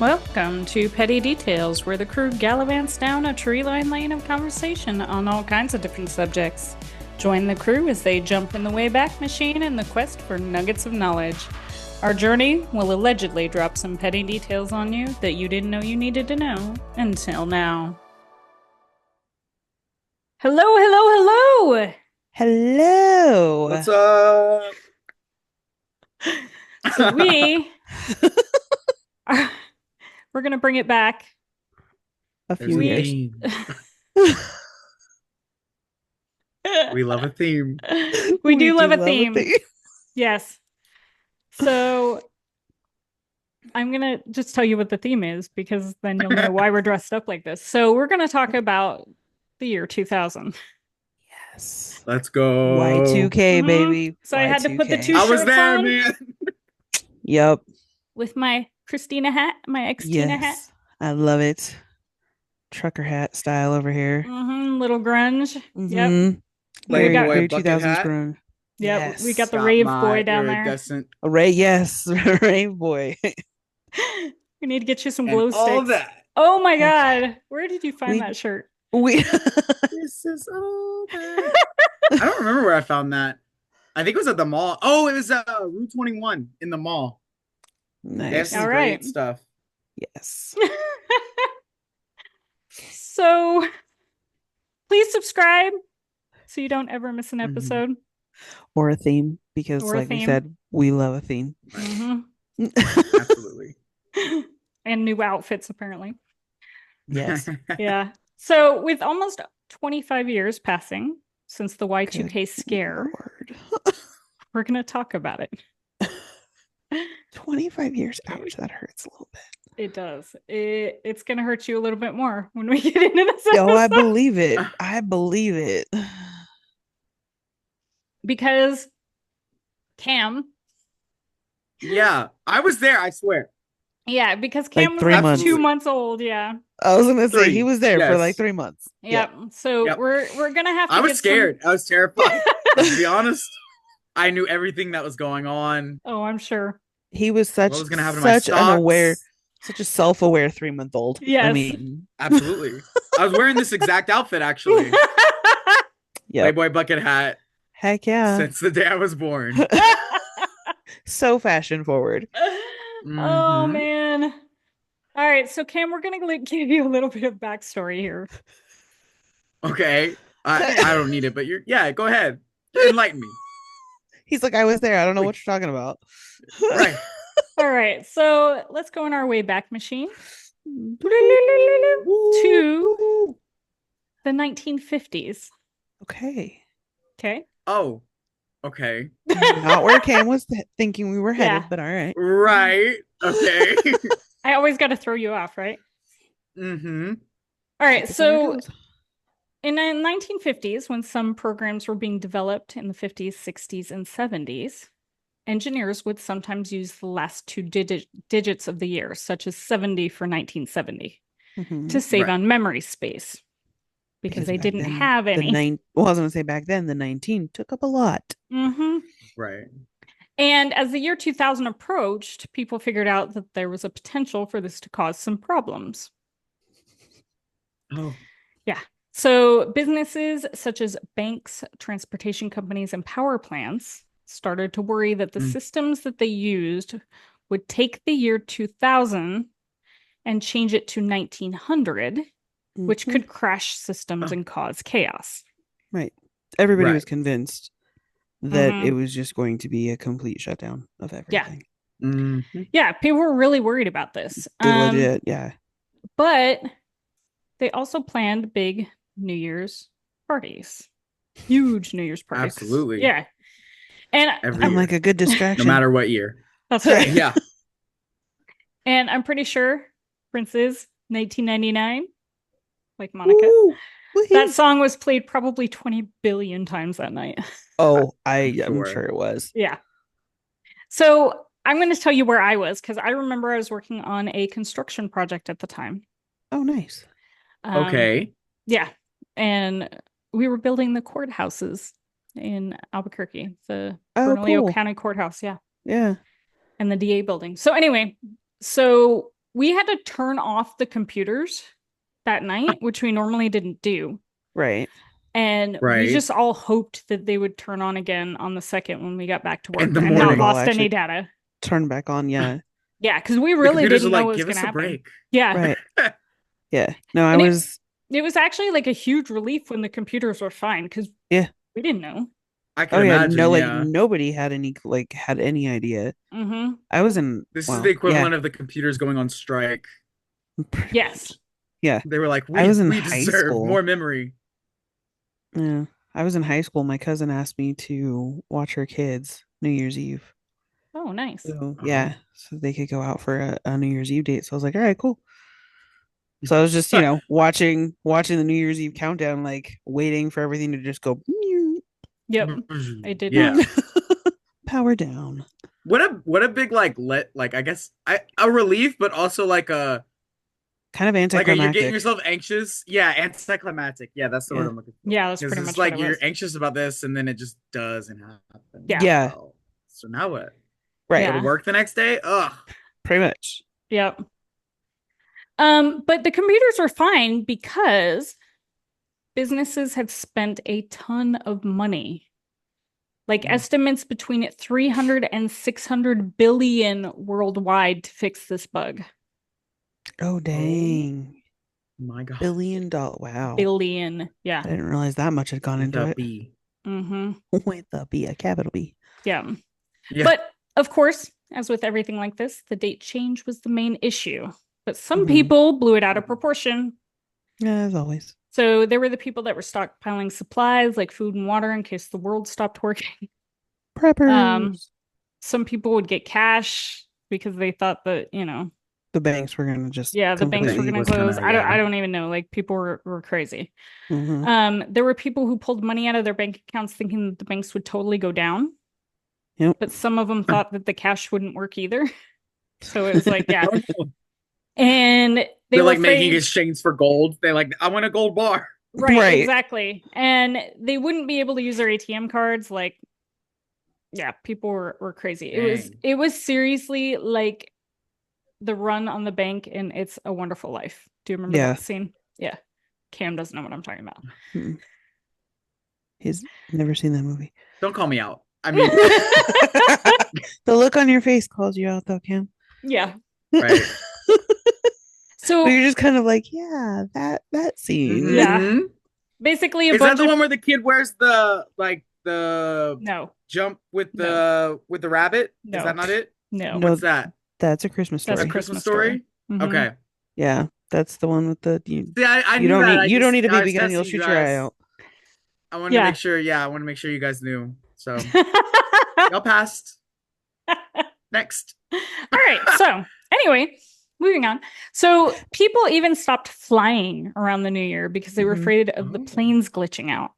Welcome to Petty Details, where the crew gallivants down a tree-lined lane of conversation on all kinds of different subjects. Join the crew as they jump in the Wayback Machine in the quest for nuggets of knowledge. Our journey will allegedly drop some petty details on you that you didn't know you needed to know until now. Hello, hello, hello! Hello. What's up? So we're gonna bring it back. A There's few a years. theme. We love a theme. We do love a theme. Yes. So I'm going to just tell you what the theme is, because then you'll know why we're dressed up like this. So we're going to talk about the year 2000. Yes. Let's go. Y2K, baby. So I had to put the two I was shirts there, on man. Yep. with my Christina hat, my ex-Tina hat. I love it. Trucker hat style over here. Little grunge. Yep. Mhm. Playboy Very bucket 2000s hat. grunge. Yep. Yes. We got the Got rave my boy down there. iridescent A Ray, yes. Rave boy. We need to get you some and glow all sticks. that. Oh my Heck God. Where did you find that shirt? We This is all that. I don't remember where I found that. I think it was at the mall. Oh, it was Route 21 in the mall. They have Nice. some All great right. stuff. Yes. So please subscribe so you don't ever miss an episode Or a theme, because or a like we theme. said, we love a theme. Absolutely. And new outfits, apparently. Yes. Yeah. So with almost 25 years passing since the Y2K Good scare, Lord. we're going to talk about it. 25 years. Ouch, that hurts a little bit. It does. It's going to hurt you a little bit more when we get into this episode. Oh, I believe it. I believe it. Because Cam. Yeah, I was there, I swear. Yeah, because Cam Like was 3 like months. 2 months old. Yeah. I was gonna say he 3. was there for Yes. like 3 months. Yep. So Yep. we're gonna have to. I was get scared. I was terrified. Some... To be honest, I knew everything that was going on. Oh, I'm sure. He was What was gonna happen to my stocks? such a self-aware 3-month-old. Yes. I mean, Absolutely. I was wearing this exact outfit actually. yep. Playboy bucket hat Heck yeah. since the day I was born. So fashion forward. Oh man. All right, so Cam, we're gonna give you a little bit of backstory here. Okay. I don't need it, but go ahead. Enlighten me. He's like, I was there. I don't know what you're talking about. Right. All right, so let's go in our Wayback Machine to the 1950s. Okay. Okay. Oh. Okay. Not where Cam was thinking we were headed, but all right. Right. Okay. I always got to throw you off, right? Mm-hmm. All right, so in the 1950s, when some programs were being developed in the 50s, 60s, and 70s, engineers would sometimes use the last two digits of the year, such as 70 for 1970, to save on memory space, because they didn't have any. I was going to say back then, the 19 took up a lot. Right. And as the year 2000 approached, people figured out that there was a potential for this to cause some problems. Oh. Yeah. So businesses such as banks, transportation companies, and power plants started to worry that the systems that they used would take the year 2000 and change it to 1900, which could crash systems and cause chaos. Right. Everybody was convinced that it was just going to be a complete shutdown of everything. Yeah, people were really worried about this. Legit, yeah. But they also planned big New Year's parties. Huge New Year's parties. Absolutely. Yeah. And I'm like a good distraction. No matter what year. That's right. Yeah. And I'm pretty sure Prince's 1999, like Monica. Woo-hoo. That song was played probably 20 billion times that night. Oh, I'm sure it was. Yeah. So I'm going to tell you where I was, because I remember I was working on a construction project at the time. Oh, nice. Okay. Yeah. And we were building the courthouses in Albuquerque, the Bernalillo County Courthouse. Yeah. Yeah. And the DA building. So anyway, so we had to turn off the computers that night, which we normally didn't do. Right. And we just all hoped that they would turn on again on the second when we got back to work in the and morning. not lost any data. Turn back on, yeah. Yeah, because we really didn't know what was going to happen. Break. Yeah. Right. Yeah. No, it was actually like a huge relief when the computers were fine because we didn't know. I can imagine. No, nobody had any idea. Mm-hmm. I was in. This is the equivalent of the computers going on strike. Yes. Yeah. They were like, we high deserve school. more memory. Yeah. I was in high school. My cousin asked me to watch her kids New Year's Eve. Oh, nice. So, yeah. So they could go out for a New Year's Eve date. So I was like, all right, cool. So I was just, watching the New Year's Eve countdown, like waiting for everything to just go. Yep. I did not. Power down. What a big I guess a relief, but also like a kind of anticlimactic. Like you're getting yourself anxious. Yeah, anticlimactic. Yeah, that's the word I'm looking for. Yeah, that's pretty much like you're anxious about this, and then it just doesn't happen. Yeah. So now what? Right. Go to work the next day? Ugh. Pretty much. Yep. But the computers were fine because businesses had spent a ton of money. Like estimates between 300 and 600 billion worldwide to fix this bug. Oh, dang. Oh, my God. $1 billion. Wow. Billion. Yeah. I didn't realize that much had gone into it. B. Mm-hmm. With the B, a capital B. Yeah. But of course, as with everything like this, the date change was the main issue. But some people blew it out of proportion. Yeah, as always. So there were the people that were stockpiling supplies like food and water in case the world stopped working. Preppers. Some people would get cash because they thought that, the banks were going to just the banks were going to close. I don't even know. Like people were crazy. Mm-hmm. There were people who pulled money out of their bank accounts thinking that the banks would totally go down. Yep. But some of them thought that the cash wouldn't work either. So it was like, And they're like making exchange for gold. They're like, I want a gold bar. Right, exactly. And they wouldn't be able to use their ATM cards. Like, people were crazy. Dang. It was seriously like the run on the bank in It's a Wonderful Life. Do you remember that scene? Yeah. Cam doesn't know what I'm talking about. He's never seen that movie. Don't call me out. I mean, the look on your face calls you out, though, Cam. Yeah. Right. So you're just kind of like, that scene. Mm-hmm. Yeah. Basically, is that the one where the kid wears the jump with the rabbit? No. Is that not it? No. What's that? That's A Christmas Story. That's a Christmas Story. Mm-hmm. Okay. Yeah, that's the one with the. You don't need a BB gun. You'll shoot your eye out. I wanted to make sure. Yeah, I want to make sure you guys knew. So y'all passed. Next. All right. So anyway, moving on. So people even stopped flying around the New Year because they were afraid of the planes glitching out.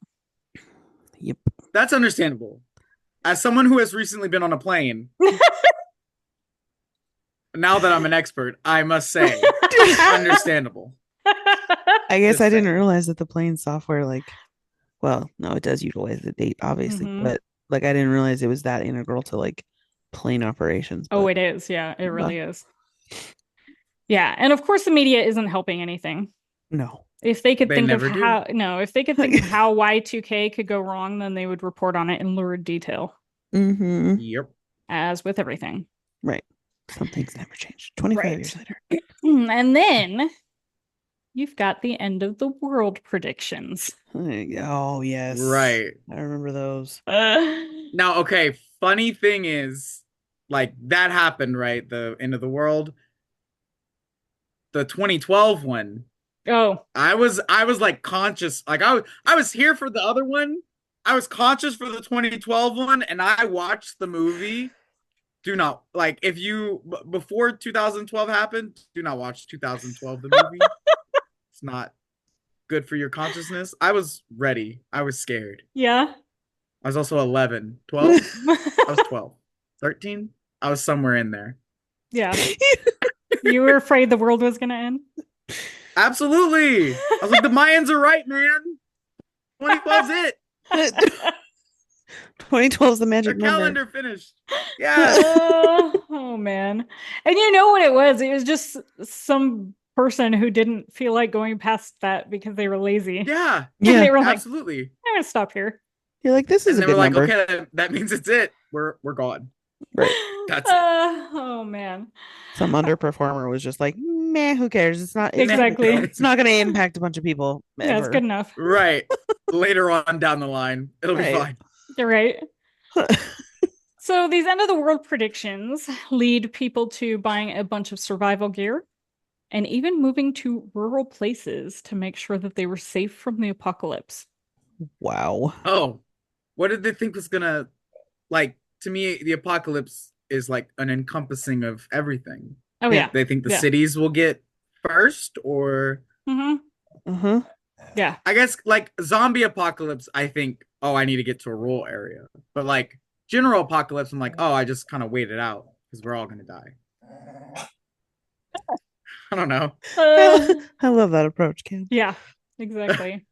Yep. That's understandable. As someone who has recently been on a plane, now that I'm an expert, I must say, understandable. I guess I didn't realize that the plane software, it does utilize the date, obviously, but I didn't realize it was that integral to plane operations. Oh, it is. Yeah, it really is. Yeah, and of course the media isn't helping anything. No. If they could think of how Y2K could go wrong, then they would report on it in lurid detail. Mm-hmm. Yep. As with everything. Right. Some things never change. 25 years later. And then you've got the end of the world predictions. Oh, yes. Right. I remember those. Now, okay, funny thing is, that happened, right? The end of the world. The 2012 one. Oh. I was conscious. I was here for the other one. I was conscious for the 2012 one, and I watched the movie. Do not if you before 2012 happened, do not watch 2012 the movie. It's not good for your consciousness. I was ready. I was scared. Yeah. I was also 11, 12. I was 12, 13. I was somewhere in there. Yeah. You were afraid the world was going to end? Absolutely. I was like, the Mayans are right, man. 2012's it. 2012 is the The magic number. calendar finished. Yeah. Oh man. And you know what it was? It was just some person who didn't feel like going past that because they were lazy. Yeah. And they Yeah. were like, Absolutely. I'm gonna stop here. You're like, this is And a they were good like, number. okay, that means it's it. We're gone. Right. That's it. Oh man. Some underperformer was just like, meh, who cares? It's not Exactly. it's not gonna impact a bunch of people Yeah, it's ever. good enough. Right. Later on down the line, it'll be Right. fine. You're right. So these end of the world predictions lead people to buying a bunch of survival gear and even moving to rural places to make sure that they were safe from the apocalypse. Wow. Oh, what did they think was gonna like? To me, the apocalypse is like an encompassing of everything. Oh Yeah. yeah. They think the Yeah. cities will get first, or Mm-hmm. Yeah. I guess like zombie apocalypse. I think, oh, I need to get to a rural area. But like general apocalypse, I'm like, oh, I just kind of wait it out because we're all gonna die. I don't know. I love that approach, Cam. Yeah, exactly.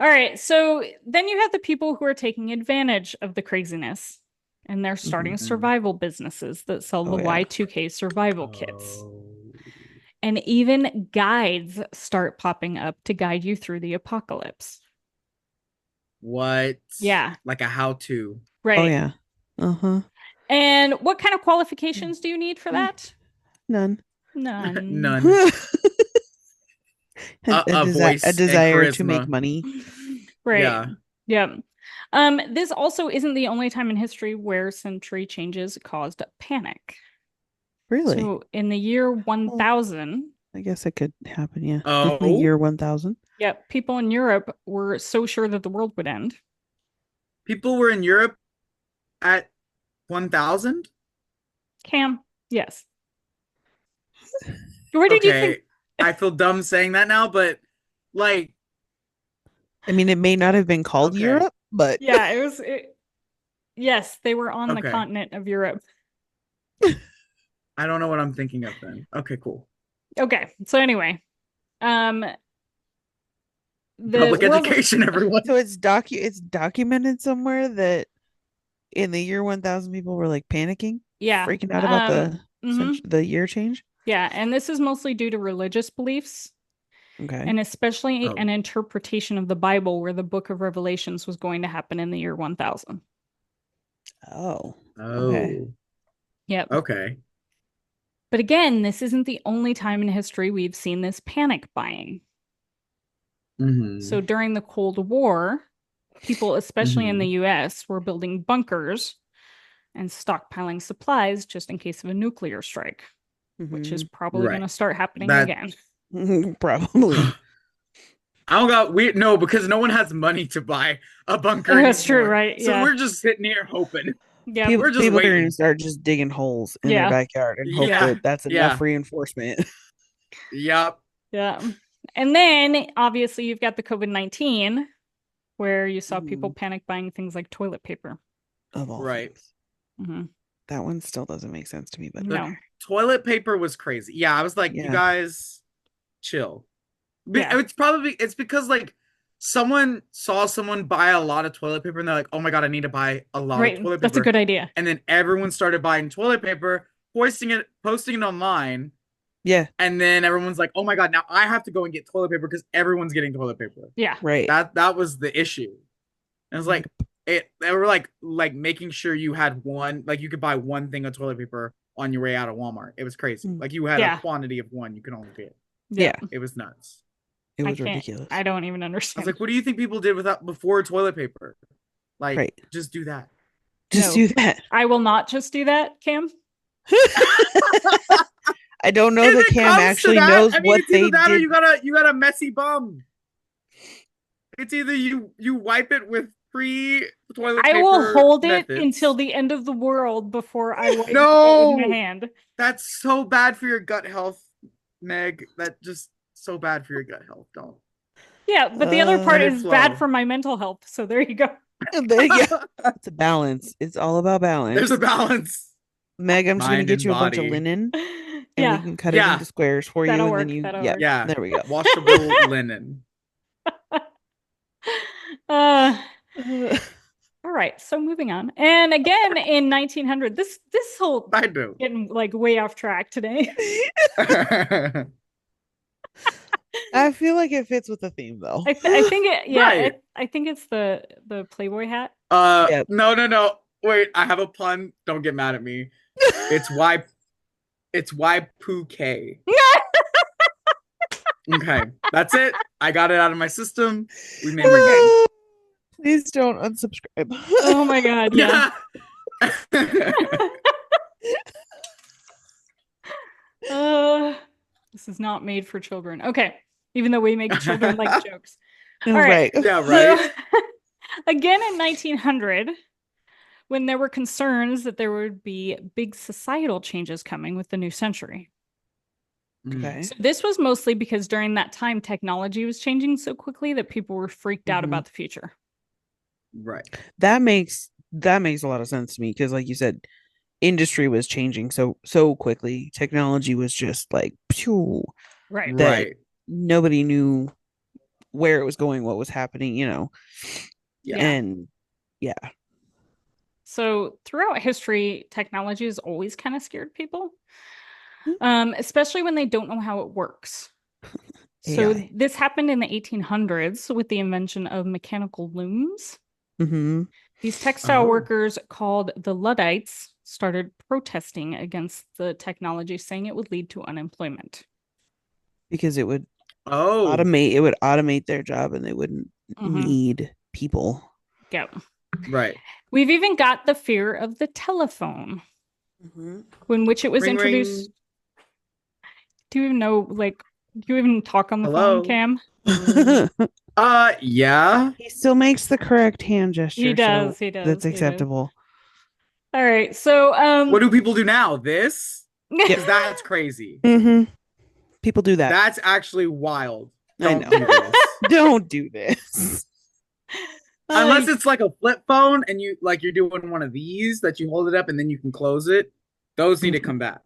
All right, so then you have the people who are taking advantage of the craziness, and they're starting Mhm. survival businesses that sell the Oh, yeah. Y2K survival kits. Oh. And even guides start popping up to guide you through the apocalypse. What? Yeah. Like a how-to. Right. Oh yeah. Uh-huh. And what kind of qualifications do you need for that? None. None. None. A voice a desire and to make charisma. money. Right. Yeah. This also isn't the only time in history where century changes caused panic. Really? So in the year 1000, I guess it could happen, yeah. Oh. In the year 1000. yep, people in Europe were so sure that the world would end. People were in Europe at 1000? Cam, yes. Where did you think? I feel dumb saying that now, but like, I mean, it may not have been called Okay. Europe, but Yeah, it was. Yes, they were on the Okay. continent of Europe. I don't know what I'm thinking of then. Okay, cool. Okay, so anyway, the Public world- education, everyone. so it's documented somewhere that in the year 1000 people were like panicking, Yeah, freaking out about mhm. the year change. Yeah, and this is mostly due to religious beliefs, Okay. and especially Oh. an interpretation of the Bible where the book of Revelations was going to happen in the year 1000. Oh. Oh. Yep. Okay. But again, this isn't the only time in history we've seen this panic buying. Mhm. So during the Cold War, people, especially in Mhm. the US, were building bunkers and stockpiling supplies just in case of a nuclear strike, which is probably Right. going to start happening That- again. Probably. I don't got no, because no one has money to buy a bunker That's true, anymore. right? So Yeah. we're just sitting here hoping. Yeah. People, We're just people are waiting. gonna start just digging holes in Yeah. their backyard and hope Yeah. that that's Yeah. enough reinforcement. Yep. Yeah. And then obviously you've got the COVID-19 where you saw people panic buying things like toilet paper. Of all Right. things. Mhm. That one still doesn't make sense to me, but No. Toilet paper was crazy. Yeah, I was like, Yeah. you guys chill. Yeah. It's because like someone saw someone buy a lot of toilet paper and they're like, oh my God, I need to buy a lot Right. of toilet paper. That's a good idea. And then everyone started buying toilet paper, posting it online. yeah, And then everyone's like, oh my God, now I have to go and get toilet paper because everyone's getting toilet paper. Yeah. right. That was the issue. And it's like they were like making sure you had one, like you could buy one thing of toilet paper on your way out of Walmart. It was crazy. Like you had Yeah. a quantity of one you could only get. Yeah. It was nuts. It I was can't- ridiculous. I don't even I understand. was like, what do you think people did before toilet paper? Like, Right. just do that. Just No. do that. I will not just do that, Cam. I don't know If that it Cam comes to actually that, knows I mean, what it's either they that or did. you got a messy bum. It's either you wipe it with free toilet paper. I will hold it methods. until the end of the world before I wipe No! it with my hand. That's so bad for your gut health, Meg. That just so bad for your gut health. Don't. Yeah, but the other part Let it is bad flow. for my mental health. So there you go. There you go. It's a balance. It's all about balance. There's a balance. Meg, I'm just gonna Mind get and you a bunch of body. linen, and Yeah. we can cut it Yeah. into squares for That'll you, work, and then you, that'll yeah, work. Yeah. there we go. Washable linen. All All right, so moving on. And again in 1900, this whole I do. getting like way off track today. I feel like it fits with the theme though. I think it, yeah, Right. I think it's the Playboy hat. Yep. No. Wait, I have a pun. Don't get mad at me. It's Y2K. Okay, that's it. I got it out of my system. We made we're good. Please don't unsubscribe. Oh my god, yeah. This is not made for children. Okay, even though we make children like jokes. All right. Right. Yeah, right. So, again in 1900, when there were concerns that there would be big societal changes coming with the new century. Okay. So this was mostly because during that time, technology was changing so quickly that people were freaked out about the future. Right. That makes a lot of sense to me because, like you said, industry was changing so quickly. Technology was just like phew, Right. Right. Nobody knew where it was going, what was happening, you know. Yeah. And yeah. So throughout history, technology has always kind of scared people, especially when they don't know how it works. So AI. this happened in the 1800s with the invention of mechanical looms. Mm-hmm. These textile workers called the Luddites started protesting against the technology, saying it would lead to unemployment. Because it would automate their job and they wouldn't need people. Yeah. Right. We've even got the fear of the telephone, in which it was Ring, introduced. ring. Do you even know, like, do you even talk on the phone, Cam? Yeah. He still makes the correct hand gesture. He does. That's acceptable. All right. So, what do people do now? This? Because that's crazy. People do that. That's actually wild. Don't do this. Don't do this. Unless it's like a flip phone and you're doing one of these that you hold it up and then you can close it. Those need to come back.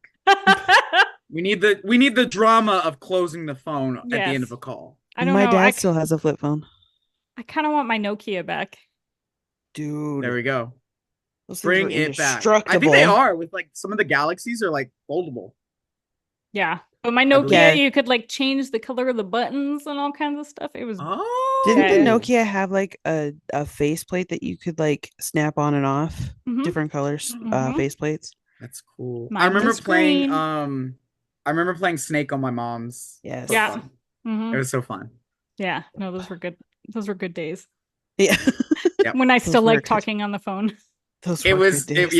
We need the drama of closing the phone at the end of a call. I don't know. My dad still has a flip phone. I kind of want my Nokia back. Dude. There we go. Those Bring it back. I think they are with like some of the Galaxies are like foldable. Yeah. But my Nokia, you could like change the color of the buttons and all kinds of stuff. It was Didn't the Nokia have like a faceplate that you could like snap on and off? Different colors faceplates. That's cool. Mine I remember was playing green. I remember playing Snake on my mom's. Yes. Yeah. It was so fun. Yeah. No, those were good. Those were good days. Yeah. When I still like talking on the phone. Those were good days.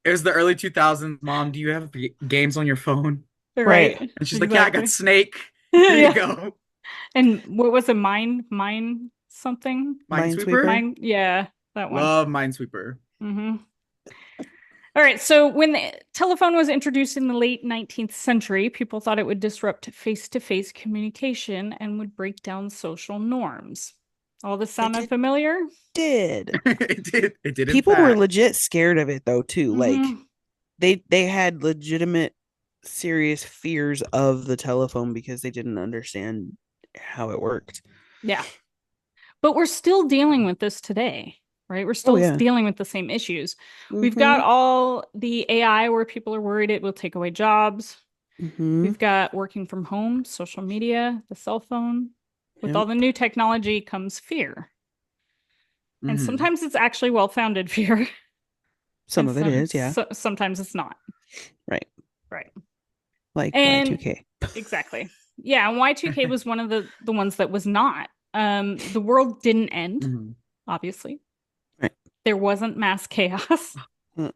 It was the early 2000s. Mom, do you have games on your phone? Right. And she's like, yeah, I got Snake. Here you go. And what was it? Mine something? Minesweeper? Yeah, that one. Love Minesweeper. All right. So when the telephone was introduced in the late 19th century, people thought it would disrupt face-to-face communication and would break down social norms. All this sounded familiar? It did. People were legit scared of it though, too. Like they had legitimate serious fears of the telephone because they didn't understand how it worked. Yeah. But we're still dealing with this today, right? We're still dealing with the same issues. We've got all the AI where people are worried it will take away jobs. We've got working from home, social media, the cell phone. With all the new technology comes fear. And sometimes it's actually well-founded fear. Some of it is, yeah. Sometimes it's not. Right. Like and Y2K. Exactly. Yeah, and Y2K was one of the ones that was not. The world didn't end, obviously. Right. There wasn't mass chaos. But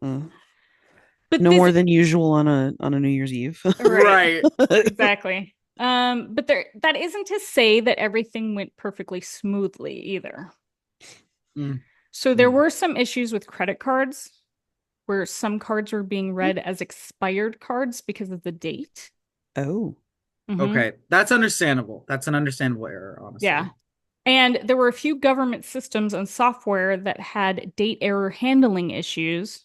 no more than usual on a New Year's Eve. Right. Exactly. But that isn't to say that everything went perfectly smoothly either. So there were some issues with credit cards where some cards were being read as expired cards because of the date. Oh. Okay. That's understandable. That's an understandable error, honestly. Yeah. And there were a few government systems and software that had date error handling issues,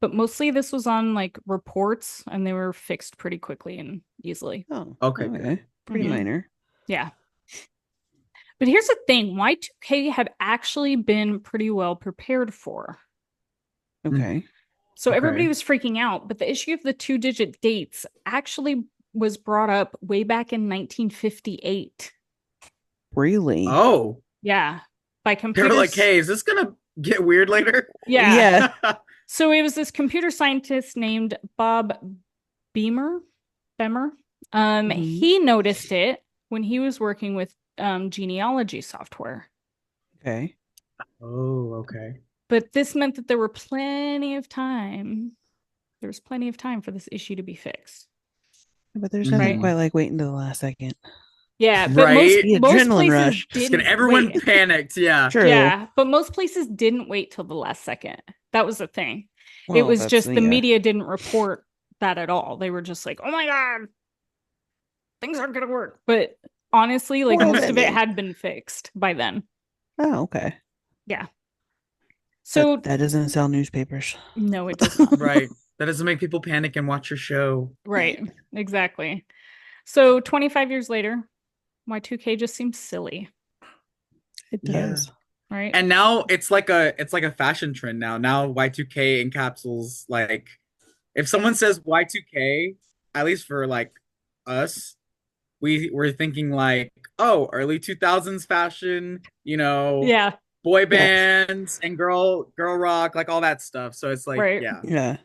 but mostly this was on like reports and they were fixed pretty quickly and easily. Oh, okay. Pretty minor. Yeah. But here's the thing, Y2K had actually been pretty well prepared for. Okay. So everybody was freaking out, but the issue of the 2-digit dates actually was brought up way back in 1958. Really? Oh. Yeah. By computers. They're like, hey, is this gonna get weird later? Yeah. So it was this computer scientist named Bob Beamer. He noticed it when he was working with genealogy software. Okay. Oh, okay. But this meant that there was plenty of time for this issue to be fixed. But there's nothing quite like waiting to the last second. Yeah, but most places rush. didn't. Everyone panicked. Yeah. True. Yeah, but most places didn't wait till the last second. That was the thing. Well, it was just the media didn't report that at all. They were just like, oh my God, things aren't going to work. But honestly, like most of it had been fixed by then. Oh, okay. Yeah. So that doesn't sell newspapers. No, it does not. Right. That doesn't make people panic and watch your show. Right. Exactly. So 25 years later, Y2K just seems silly. It does. Yeah. Right. And now it's like a fashion trend now. Now Y2K encapsulates, like, if someone says Y2K, at least for like us, we're thinking like, oh, early 2000s fashion, yeah, boy bands and girl rock, like all that stuff. So it's like, yeah.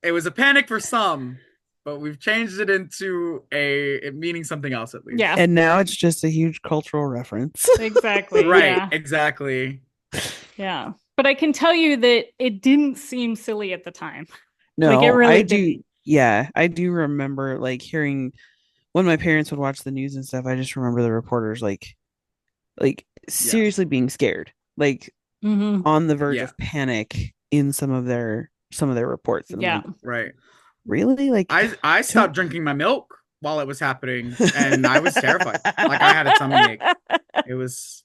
It was a panic for some, but we've changed it into it meaning something else at least. Yeah. And now it's just a huge cultural reference. Exactly. Right. Yeah. Exactly. Yeah. But I can tell you that it didn't seem silly at the time. No, like, it really I didn't. do. Yeah, I do remember like hearing when my parents would watch the news and stuff. I just remember the reporters like seriously being scared, like on the verge of panic in some of their reports. And yeah, like, right. Really? Like I stopped drinking my milk while it was happening, and I was terrified. Like I had a tummy ache. It was.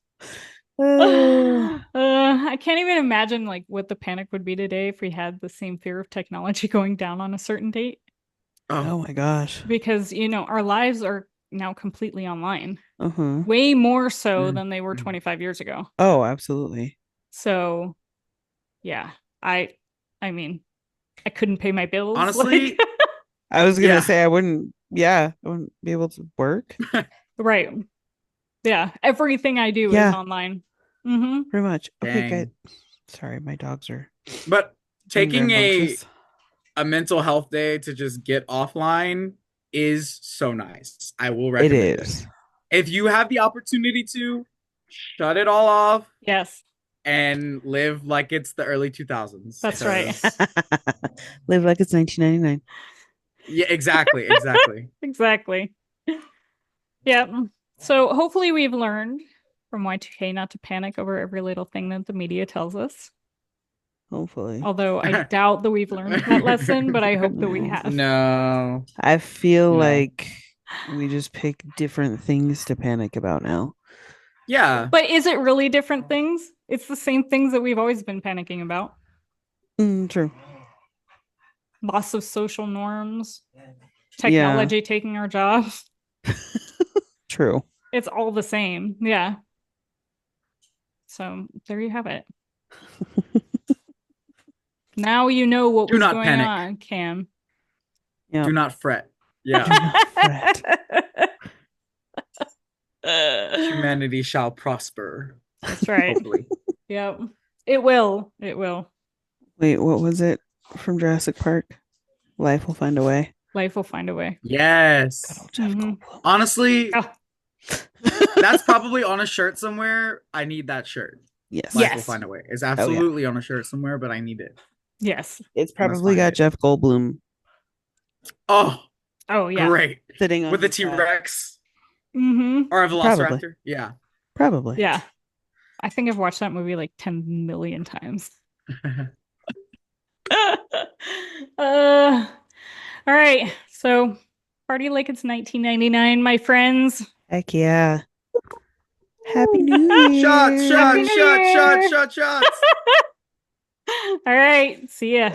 I can't even imagine like what the panic would be today if we had the same fear of technology going down on a certain date. Oh my gosh. Because our lives are now completely online. Way more so than they were 25 years ago. Oh, absolutely. So yeah, I mean, I couldn't pay my bills. Honestly, I was gonna say I wouldn't be able to work. Right. Yeah. Everything I do is online. Pretty much. Dang. Okay, good. Sorry, my dogs are. But taking a mental health day to just get offline is so nice. I will recommend it. If you have the opportunity to shut it all off. Yes. And live like it's the early 2000s. That's right. Live like it's 1999. Yeah, exactly. Exactly. Yeah. So hopefully we've learned from Y2K not to panic over every little thing that the media tells us. Hopefully. Although I doubt that we've learned that lesson, but I hope that we have. No. I feel like we just pick different things to panic about now. Yeah. But is it really different things? It's the same things that we've always been panicking about. True. Loss of social norms, technology taking our jobs. True. It's all the same. Yeah. So there you have it. Now you know what was going on, Cam. Yep. Do not fret. Yeah. Do not fret. Humanity shall prosper. That's right. Hopefully. Yep. It will. It will. Wait, what was it from Jurassic Park? Life will find a way. Life will find a way. Yes. Honestly, that's probably on a shirt somewhere. I need that shirt. Yes. Life will find a way. It's absolutely on a shirt somewhere, but I need it. Yes. It's probably got Jeff Goldblum. Oh yeah. Great. Sitting on with the T-Rex. Mm-hmm. Or a Velociraptor. Yeah. Probably. Yeah. I think I've watched that movie like 10 million times. All right. So party like it's 1999, my friends. Heck yeah. Happy New Year. Shots. All right. See ya.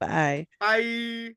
Bye. Bye.